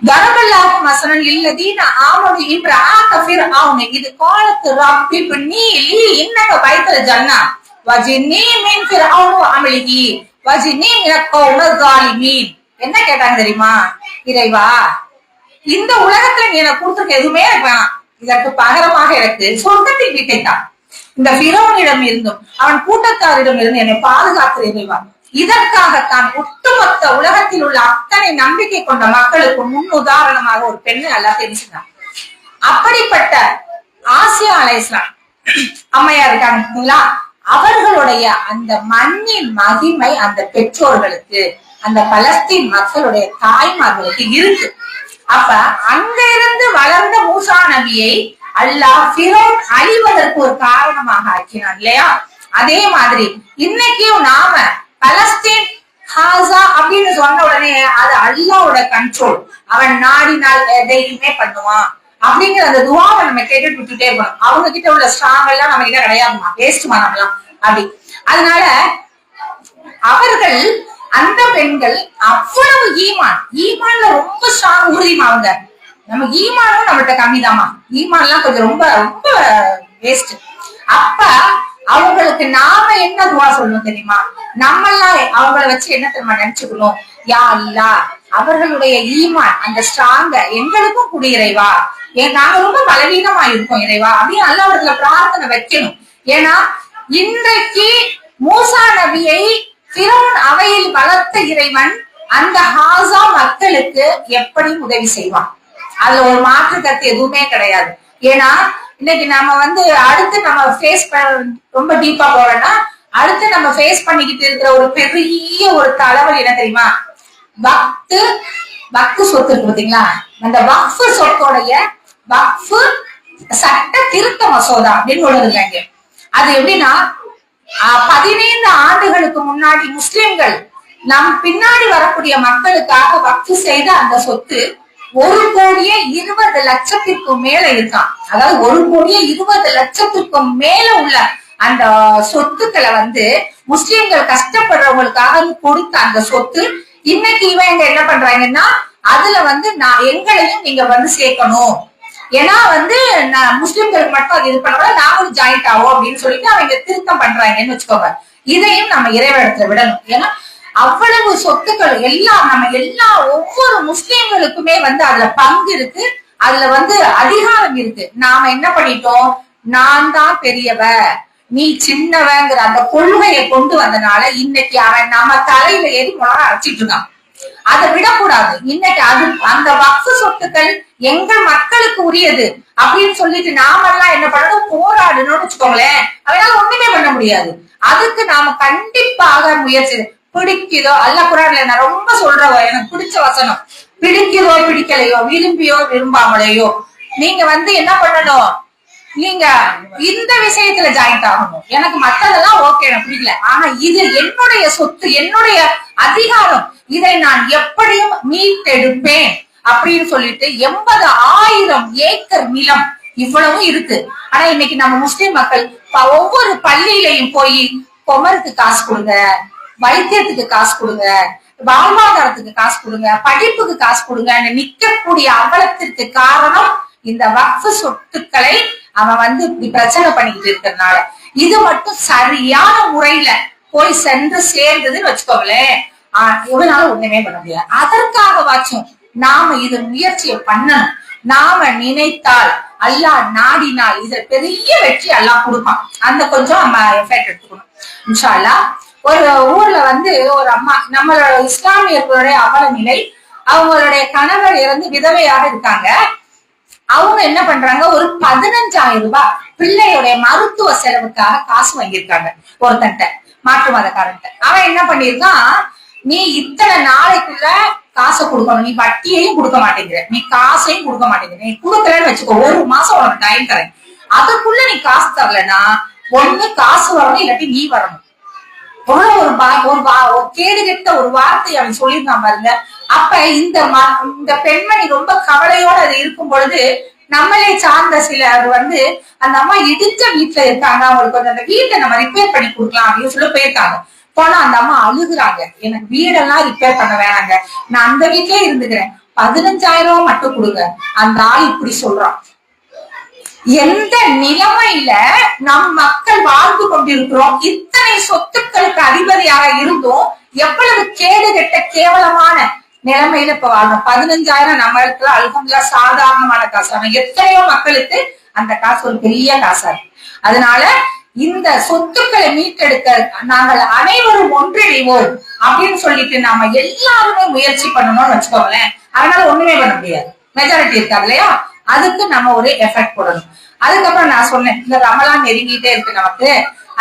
தரபல்லாஹு மஸலன் லில்லதீன ஆமனு இப்ராஅத ஃபிர்அவுன இது காலத்து ரப்பி பின்னி லி இன்னக பைத்தல் ஜன்னா வஜின்னி மின் ஃபிர்அவுன வஅமலிஹி வஜின்னி மினல் கௌமில் ஸாலிமீன். என்ன கேட்டாங்க தெரியுமா? இறைவா, இந்த உலகத்துல நீ எனக்கு கொடுத்திருக்க எதுவுமே எனக்கு வேணாம், இதற்கு பகரமாக எனக்கு சொர்க்கத்தின் வீட்டை தான், இந்த ஃபிரௌனிடம் இருந்தும் அவன் கூட்டத்தாரிடம் இருந்து என்னை பாதுகாக்கிற இறைவா, இதற்காகத்தான் ஒட்டுமொத்த உலகத்தில் உள்ள அத்தனை நம்பிக்கை கொண்ட மக்களுக்கு முன் உதாரணமாக ஒரு பெண்ணை அல்லாஹ் தெரிஞ்சுட்டான். அப்படிப்பட்ட ஆசியா அலைஹிஸ்ஸலாம் அம்மையா இருக்காங்க பார்த்தீங்களா, அவர்களுடைய அந்த மண்ணின் மகிமை அந்த பெற்றோர்களுக்கு, அந்த பலஸ்தீன் மக்களுடைய தாய்மார்களுக்கு இருக்கு. அப்ப அங்க இருந்து வளர்ந்த மூசா நபியை அல்லாஹ் ஃபிரௌன் அழிவதற்கு ஒரு காரணமாக ஆக்கினான் இல்லையா? அதே மாதிரி இன்னைக்கும் நாம பலஸ்தீன் ஹாசா அப்படின்னு சொன்ன உடனே அது அல்லாஹ்வோட கண்ட்ரோல், அவன் நாடினால் எதையுமே பண்ணுவான் அப்படிங்கிற அந்த துவாவை நம்ம கேட்டுட்டு விட்டுட்டே இருக்கணும். அவங்க கிட்ட உள்ள ஸ்ட்ராங் எல்லாம் நம்ம கிட்ட கிடையாதுமா, வேஸ்ட்மா நம்மலாம் அப்படி. அதனால அவர்கள் அந்த பெண்கள் அவ்வளவு ஈமான்ல ரொம்ப ஸ்ட்ராங் உறுதிமா. அவங்க நம்ம ஈமானும் நம்மகிட்ட கம்மிதாமா, ஈமான்லாம் கொஞ்சம் ரொம்ப ரொம்ப வேஸ்ட். அப்ப அவங்களுக்கு நாம என்ன துவா சொல்லணும் தெரியுமா? நம்மெல்லாம் அவங்கள வச்சு என்ன தெரியுமா நினைச்சுக்கணும்? யா அல்லாஹ், அவர்களுடைய ஈமான் அந்த ஸ்ட்ராங்க எங்களுக்கும் குடி இறைவா, நாங்க ரொம்ப பலவீனமா இருக்கோம் இறைவா அப்படின்னு அல்லாஹ்விடத்துல பிரார்த்தனை வைக்கணும். ஏன்னா இன்றைக்கு மூசா நபியை ஃபிரௌன் அவையில் வளர்த்த இறைவன் அந்த ஹாசா மக்களுக்கு எப்படி உதவி செய்வான், அதுல ஒரு மாற்று கருத்து எதுவுமே கிடையாது. ஏன்னா இன்னைக்கு நம்ம அடுத்து நம்ம ஃபேஸ் ரொம்ப டீப்பா போறோம்னா, அடுத்து நம்ம ஃபேஸ் பண்ணிக்கிட்டு இருக்கிற ஒரு பெரிய ஒரு தலைவலி என்ன தெரியுமா? வக்ஃப் சொத்து இருக்கு பாத்தீங்களா? அந்த வக்ஃப் சொத்தோடைய வக்ஃப் சட்ட திருத்த மசோதா அப்படின்னு ஒண்ணு இருக்காங்க. அது எப்படின்னா 15 ஆண்டுகளுக்கு முன்னாடி முஸ்லிம்கள் நம் பின்னாடி வரக்கூடிய மக்களுக்காக வக்ஃப் செய்த அந்த சொத்து 1,20,00,000 மேல இருக்கான். அதாவது 1,20,00,000 மேல உள்ள அந்த சொத்துக்களை முஸ்லிம்கள் கஷ்டப்படுறவங்களுக்காக கொடுத்த அந்த சொத்து இன்னைக்கு இவங்க என்ன பண்றாங்கன்னா, அதுல நான் எங்களையும் நீங்க சேர்க்கணும், ஏன்னா முஸ்லிம்களுக்கு மட்டும் அது இது பண்றதா நாங்களும் ஜாயிண்ட் ஆகும் அப்படின்னு சொல்லிட்டு அவங்க திருத்தம் பண்றாங்கன்னு வச்சுக்கோங்க. இதையும் நம்ம இறைவனிடத்துல விடணும். ஏன்னா அவ்வளவு சொத்துக்கள் எல்லாம் நம்ம ஒவ்வொரு முஸ்லிம்களுக்குமே அதுல பங்கு இருக்கு, அதுல அதிகாரம் இருக்கு. நாம என்ன பண்ணிட்டோம்? நான் தான் பெரியவ, நீ சின்னவங்கிற அந்த கொள்கையை கொண்டு வந்தனால இன்னைக்கு அவன் நம்ம தலையில ஏறி முளை அரைச்சிட்டு இருக்கான். அதை விடக்கூடாது. இன்னைக்கு அது அந்த வக்ஃப் சொத்துக்கள் எங்கள் மக்களுக்கு உரியது அப்படின்னு சொல்லிட்டு நாமெல்லாம் என்ன பண்ணணும்? போராடணும்னு வச்சுக்கோங்களேன். அதனால ஒண்ணுமே பண்ண முடியாது. அதுக்கு நாம கண்டிப்பாக முயற்சி. பிடிக்குதோ அல்லாஹ் குர்ஆன்ல நான் ரொம்ப சொல்றவ, எனக்கு பிடிச்ச வசனம், பிடிக்குதோ பிடிக்கலையோ, விரும்பியோ விரும்பாமலையோ, நீங்க என்ன பண்ணணும்? நீங்க இந்த விஷயத்துல ஜாயிண்ட் ஆகணும். எனக்கு மத்ததெல்லாம் ஓகே, எனக்கு பிடிக்கல, ஆனா இது என்னுடைய சொத்து, என்னுடைய அதிகாரம், இதை நான் எப்படியும் மீட்டெடுப்பேன் அப்படின்னு சொல்லிட்டு 80,000 ஏக்கர் நிலம் இவ்வளவு இருக்கு. ஆனா இன்னைக்கு நம்ம முஸ்லிம் மக்கள் ஒவ்வொரு பள்ளியிலையும் போய் கொமருக்கு காசு கொடுங்க, வைத்தியத்துக்கு காசு கொடுங்க, வாழ்வாதாரத்துக்கு காசு கொடுங்க, படிப்புக்கு காசு கொடுங்க நிக்கக்கூடிய அவலத்திற்கு காரணம் இந்த வக்ஃப் சொத்துக்களை அவன் வந்து இப்படி பிரச்சனை பண்ணிக்கிட்டு இருக்கிறதுனால இது மட்டும் சரியான முறையில போய் சென்று சேர்ந்ததுன்னு வச்சுக்கோங்களேன், இவனால ஒண்ணுமே பண்ண முடியாது. அதற்காகவாச்சும் நாம இது முயற்சியை பண்ணணும். நாம நினைத்தால் அல்லாஹ் நாடினால் இத பெரிய வெற்றி அல்லாஹ் கொடுப்பான். அந்த கொஞ்சம் நம்ம எஃபெக்ட் எடுத்துக்கணும் இன்ஷா அல்லாஹ். ஒரு ஊர்ல வந்து ஒரு அம்மா, நம்மளோட இஸ்லாமியர்களுடைய அவல நிலை, அவங்களுடைய கணவர் இறந்து விதவையாக இருக்காங்க. அவங்க என்ன பண்றாங்க, ஒரு 15,000 ரூபாய் பிள்ளையுடைய மருத்துவ செலவுக்காக காசு வாங்கியிருக்காங்க ஒருத்தன்ட்ட, மாற்று மதக்காரன்ட்ட. அவன் என்ன பண்ணிருக்கான், நீ இத்தனை நாளைக்குள்ள காசை கொடுக்கணும், நீ வட்டியையும் கொடுக்க மாட்டேங்கிற, நீ காசையும் கொடுக்க மாட்டேங்கிற, நீ கொடுக்கலன்னு வச்சுக்கோ, 1 மாசம் உனக்கு டைம் தரேன், அதுக்குள்ள நீ காசு தரலன்னா ஒண்ணு காசு வரணும், இல்லாட்டி நீ வரணும். ஒரு கேடு கெட்ட ஒரு வார்த்தை அவன் சொல்லியிருந்தான் பாருங்க. அப்ப இந்த பெண்மணி ரொம்ப கவலையோட அது இருக்கும் பொழுது, நம்மளே சார்ந்த சிலர் வந்து அந்த அம்மா இடிச்ச வீட்டுல இருக்காங்க, அவங்களுக்கு கொஞ்சம் அந்த வீட்டை நம்ம ரிப்பேர் பண்ணி கொடுக்கலாம் அப்படின்னு சொல்லி போயிருக்காங்க. போனா அந்த அம்மா அழுகுறாங்க, எனக்கு வீடெல்லாம் ரிப்பேர் பண்ண வேணாங்க, நான் அந்த வீட்லயே இருந்துக்கிறேன், 15,000 ரூபாய் மட்டும் கொடுங்க. அந்த ஆள் இப்படி சொல்றான். எந்த நிலைமையில நம் மக்கள் வாழ்ந்து கொண்டிருக்கிறோம், இத்தனை சொத்துக்களுக்கு அதிபதியாக இருந்தும் எவ்வளவு கேடு கெட்ட கேவலமான நிலைமையில இப்ப வாழ்றோம். 15,000 நம்ம இடத்துல அல்ஹம்துலில்லாஹ் சாதாரணமான காசு, ஆனா எத்தனையோ மக்களுக்கு அந்த காசு ஒரு பெரிய காசா இருக்கு. அதனால இந்த சொத்துக்களை மீட்டெடுக்க நாங்கள் அனைவரும் ஒன்றிணைவோம் அப்படின்னு சொல்லிட்டு நாம எல்லாருமே முயற்சி பண்ணணும்னு வச்சுக்கோங்களேன். அதனால ஒண்ணுமே பண்ண முடியாது, மெஜாரிட்டி இருக்காது இல்லையா, அதுக்கு நம்ம ஒரு எஃபெக்ட் போடணும். அதுக்கப்புறம் நான் சொன்னேன், இந்த ரமலான் நெருங்கிட்டே இருக்கு நமக்கு,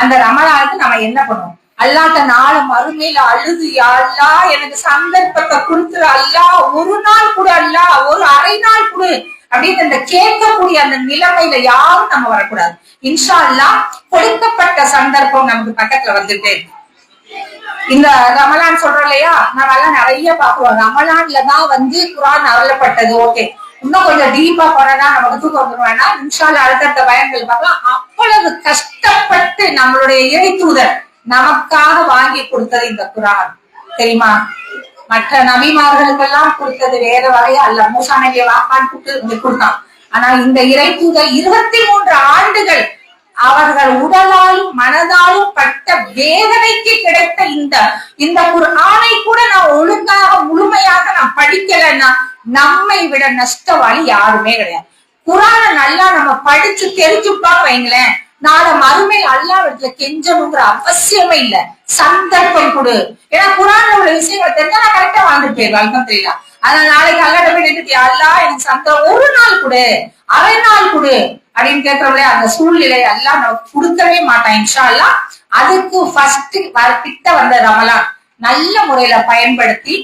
அந்த ரமலானுக்கு நம்ம என்ன பண்ணுவோம், அல்லாட்ட நாலு மறுமையில அழுது, அல்லா எனக்கு சந்தர்ப்பத்தை கொடுத்துரு, அல்லா ஒரு நாள் கூட, அல்லா ஒரு அரை நாள் கொடு அப்படின்னு இந்த கேட்கக்கூடிய அந்த நிலைமையில யாரும் நம்ம வரக்கூடாது. இன்ஷா அல்லாஹ் கொடுக்கப்பட்ட சந்தர்ப்பம் நமக்கு பக்கத்துல வந்துட்டே இருக்கு. இந்த ரமலான் சொல்றோம் இல்லையா, நம்ம எல்லாம் நிறைய பாக்குறோம், ரமலான்லதான் வந்து குர்ஆன் அருளப்பட்டது. ஓகே, இன்னும் கொஞ்சம் டீப்பா போனா நமக்கு தூக்கம் வந்துடும் வேணாம், இன்ஷா அல்லாஹ் அடுத்தடுத்த பயன்கள் பார்க்கலாம். அவ்வளவு கஷ்டப்பட்டு நம்மளுடைய இறை தூதர் நமக்காக வாங்கி கொடுத்தது இந்த குர்ஆன் தெரியுமா. மற்ற நபிமார்களுக்கெல்லாம் கொடுத்தது வேற வகையா அல்ல, மூசா நபியை வாப்பான் கொடுத்தான். ஆனா இந்த இறை தூதர் 23 ஆண்டுகள் அவர்கள் உடலாலும் மனதாலும் பட்ட வேதனைக்கு கிடைத்த இந்த குர்ஆனை கூட நான் ஒழுங்காக முழுமையாக நான் படிக்கலைன்னா நம்மை விட நஷ்டவாளி யாருமே கிடையாது. குர்ஆனை நல்லா நம்ம படிச்சு தெரிஞ்சுப்பான்னு வைங்களேன், நாளை மறுமையில் அல்லாஹ்விடத்துல கெஞ்சணுங்கிற அவசியமே இல்ல. சந்தர்ப்பம் கொடு, ஏன்னா குர்ஆன்ல உள்ள விஷயங்களை தெரிஞ்சா நான் கரெக்டா வாழ்ந்துட்டு போயிருவேன் அல்ஹம்துலில்லாஹ். அதனால நாளைக்கு அல்லாஹ்ட்ட போய் நின்றுட்டு, அல்லாஹ் எனக்கு சந்தர்ப்பம் ஒரு நாள் கொடு, அரை நாள் கொடு அப்படின்னு கேட்கறவங்களே, அந்த சூழ்நிலை அல்லாஹ் நமக்கு கொடுக்கவே மாட்டான் இன்ஷா அல்லாஹ். அதுக்கு ஃபர்ஸ்ட் கிட்ட வந்த ரமலான் நல்ல முறையில பயன்படுத்தி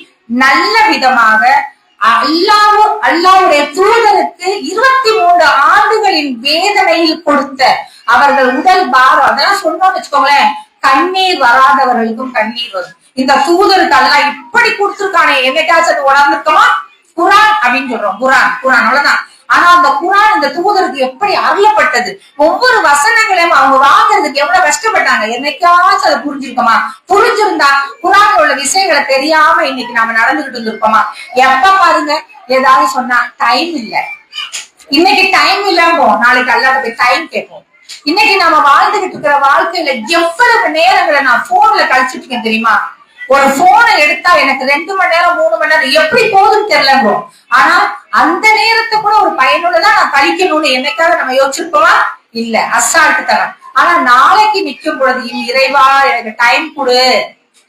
நல்ல விதமாக அல்லாஹ்வுடைய தூதருக்கு 23 ஆண்டுகளின் வேதனையில் கொடுத்த அவர்கள் உடல் பாரம், அதெல்லாம் சொன்னோம்னு வச்சுக்கோங்களேன், கண்ணீர் வராதவர்களுக்கும் கண்ணீர் வரும். இந்த தூதருக்கு அல்லாஹ் இப்படி கொடுத்துருக்கானே, என்னைக்காச்சும் அது உணர்ந்துருக்கோமா? குர்ஆன் அப்படின்னு சொல்றோம், குர்ஆன் அவ்வளவுதான். ஆனா அந்த குர்ஆன் இந்த தூதருக்கு எப்படி அருளப்பட்டது, ஒவ்வொரு வசனங்களையும் அவங்க வாங்குறதுக்கு எவ்வளவு கஷ்டப்பட்டாங்க, என்னைக்காச்சும் அதை புரிஞ்சிருக்கோமா? புரிஞ்சிருந்தா குர்ஆன்ல உள்ள விஷயங்களை தெரியாம இன்னைக்கு நாம நடந்துகிட்டு இருந்திருப்போமா? எப்ப பாருங்க ஏதாவது சொன்னா டைம் இல்ல, இன்னைக்கு டைம் இல்லாம நாளைக்கு அல்லாஹ்ட்ட போய் டைம் கேட்போம். இன்னைக்கு நாம வாழ்ந்துகிட்டு இருக்கிற வாழ்க்கையில எவ்வளவு நேரங்களை நான் போன்ல கழிச்சுட்டு இருக்கேன் தெரியுமா? ஒரு போனை எடுத்தா எனக்கு 2 மணி நேரம் 3 மணி நேரம் எப்படி போகுதுன்னு தெரியல. ஆனா அந்த நேரத்தை கூட ஒரு பயனுள்ளதா நான் கழிக்கணும்னு என்னைக்காவது நம்ம யோசிச்சிருப்போமா? இல்ல, அசால்ட்டு தரம். ஆனா நாளைக்கு நிக்கும் பொழுது இறைவா எனக்கு டைம் கொடு,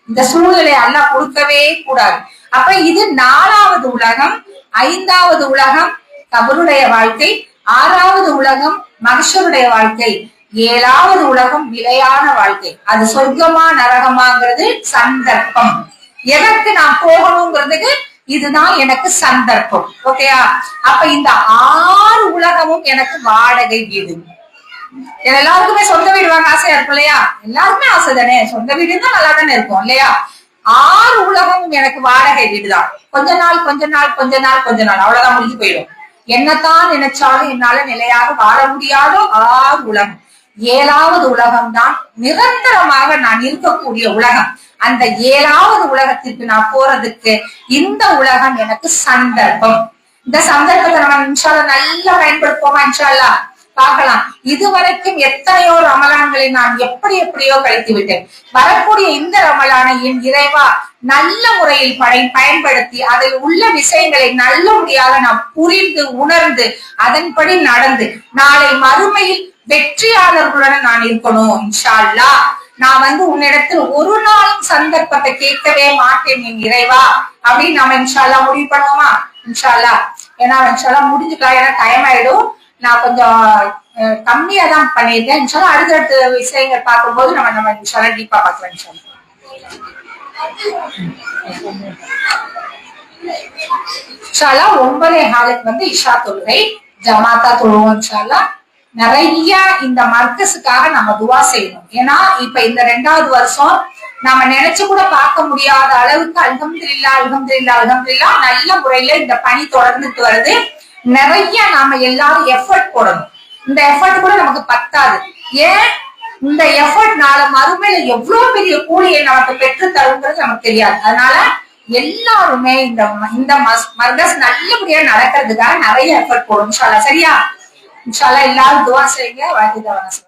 இந்த சூழ்நிலை எல்லாம் கொடுக்கவே கூடாது. அப்ப இது 4வது உலகம், 5வது உலகம் கபருடைய வாழ்க்கை, 6வது உலகம் மஹ்ஷருடைய வாழ்க்கை, 7வது உலகம் நிலையான வாழ்க்கை. அது சொர்க்கமா நரகமாங்கிறது சந்தர்ப்பம். எதற்கு நான் போகணுங்கிறதுக்கு இதுதான் எனக்கு சந்தர்ப்பம். ஓகேயா? அப்ப இந்த 6 உலகமும் எனக்கு வாடகை வீடு. எல்லாருக்குமே சொந்த வீடு வாங்க ஆசையா இருக்கும் இல்லையா? எல்லாருக்குமே ஆசை தானே, சொந்த வீடு தான் நல்லா தானே இருக்கும் இல்லையா? 6 உலகமும் எனக்கு வாடகை வீடுதான். கொஞ்ச நாள் அவ்வளவுதான், முடிஞ்சு போயிடும். என்னத்தான் நினைச்சாலும் என்னால நிலையாக வாழ முடியாதோ 6 உலகம். 7வது உலகம் தான் நிரந்தரமாக நான் இருக்கக்கூடிய உலகம். அந்த 7வது உலகத்திற்கு நான் போறதுக்கு இந்த உலகம் எனக்கு சந்தர்ப்பம். இந்த சந்தர்ப்பத்தை நம்ம இன்ஷா அல்லாஹ் நல்லா பயன்படுத்துவோமா? இன்ஷா அல்லாஹ் பார்க்கலாம். இதுவரைக்கும் எத்தனையோ ரமலான்களை நான் எப்படியோ கழித்து விட்டேன். வரக்கூடிய இந்த ரமலானை என் இறைவா நல்ல முறையில் பயன்படுத்தி அதில் உள்ள விஷயங்களை நல்லபடியாக நான் புரிந்து உணர்ந்து அதன்படி நடந்து நாளை மறுமையில் வெற்றியாளர்களுடன் நான் இருக்கணும். இன்ஷா அல்லாஹ் நான் உன்னிடத்தில் ஒரு நாளும் சந்தர்ப்பத்தை கேட்கவே மாட்டேன் என் இறைவா அப்படின்னு நம்ம இன்ஷா அல்லாஹ் முடிவு பண்ணுவோமா? இன்ஷா அல்லாஹ் ஏன்னா இன்ஷா அல்லாஹ் முடிஞ்சுக்கலாம், ஏன்னா டைம் ஆயிடும். நான் கொஞ்சம் கம்மியா தான் பண்ணியிருக்கேன். இன்ஷா அல்லாஹ் அடுத்தடுத்த விஷயங்கள் பார்க்கும்போது நம்ம இன்ஷா அல்லாஹ் டீப்பா பார்க்கலாம். இன்ஷா அல்லாஹ் இன்ஷா அல்லாஹ் 9:15 இஷா தொழுகை ஜமாத்தா தொழுவோம். இன்ஷா அல்லாஹ் நிறைய இந்த மர்கஸுக்காக நம்ம துவா செய்யணும். ஏன்னா இப்ப இந்த 2வது வருஷம் நம்ம நினைச்சு கூட பார்க்க முடியாத அளவுக்கு அல்ஹம்துலில்லாஹ் நல்ல முறையில இந்த பணி தொடர்ந்துட்டு வருது. நிறைய நாம எல்லாரும் எஃபர்ட் போடணும். இந்த எஃபர்ட் கூட நமக்கு பத்தாது. ஏன் இந்த எஃபர்ட்னால மறுமையில எவ்வளவு பெரிய கூலியை நமக்கு பெற்று தருங்கிறது நமக்கு தெரியாது. அதனால எல்லாருமே இந்த மர்கஸ் நல்லபடியா நடக்கிறதுக்காக நிறைய எஃபர்ட் போடும். இன்ஷா அல்லாஹ் சரியா? இன்ஷா அல்லாஹ் எல்லாரும் துவா செய்யுங்க. வாழ்த்துக்கள்.